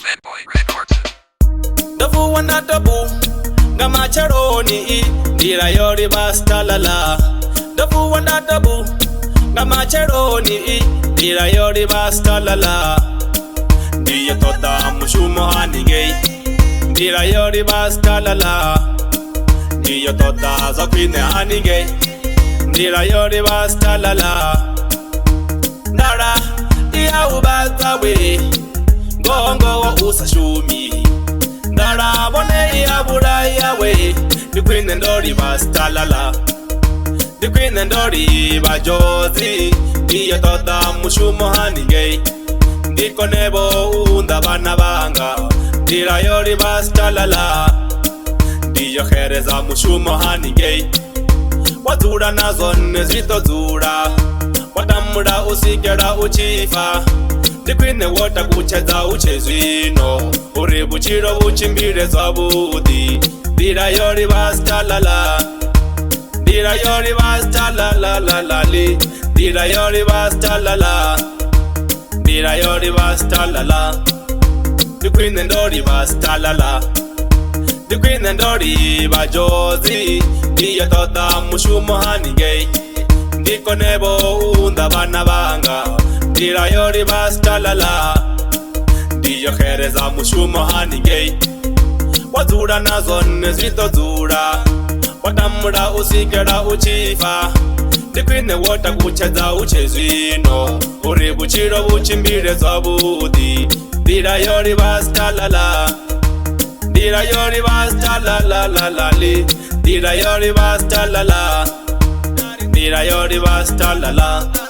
Venboy records. Vuwa na tabu nga macheloni Ndila yo livha sthalalalelale. Vuwa na tabu nga macheloni Ndila yo livha sthalalalelale. Ndiyo toda mushumo hanengei Ndila yo livha sthalalalelale. Ndiyo toda za khwine hanengei Ndila yo livha sthalalalelale. Ndala iya huvhadza we Ngoho usa shumi. Ndala bone iya vhulaha we khwine ndo livha sthalalalele. Khwine ndo livha jozi. Ndiyo toda mushumo hanengei konevho unda vhana vhanga. Ndila yo livha sthalalalele. Ndiyo xereza mushumo hanengei dzula nazwone dzula. Tambula swikela uchifa. Khwine takuchedza zwino uri vhuchilo chimbile zwavhudi. Ndila yo livha sthalalalele. Ndila yo livha sthalalalelale. Ndila yo livha sthalalalele. Ndila yo livha sthalalalele. Khwine ndo livha sthalalalele. Khwine ndo livha jozi. Ndiyo toda mushumo hanengei konevho unda vhana vhanga. Ndila yo livha sthalalalele. Ndiyo xereza mushumo hanengei dzula nazwone dzula. Tambula swikela uchifa. Khwine takuchedza zwino uri vhuchilo chimbile zwavhudi. Ndila yo livha sthalalalele. Ndila yo livha sthalalalelale. Ndila yo livha sthalalalele. Ndila yo livha sthalalalele.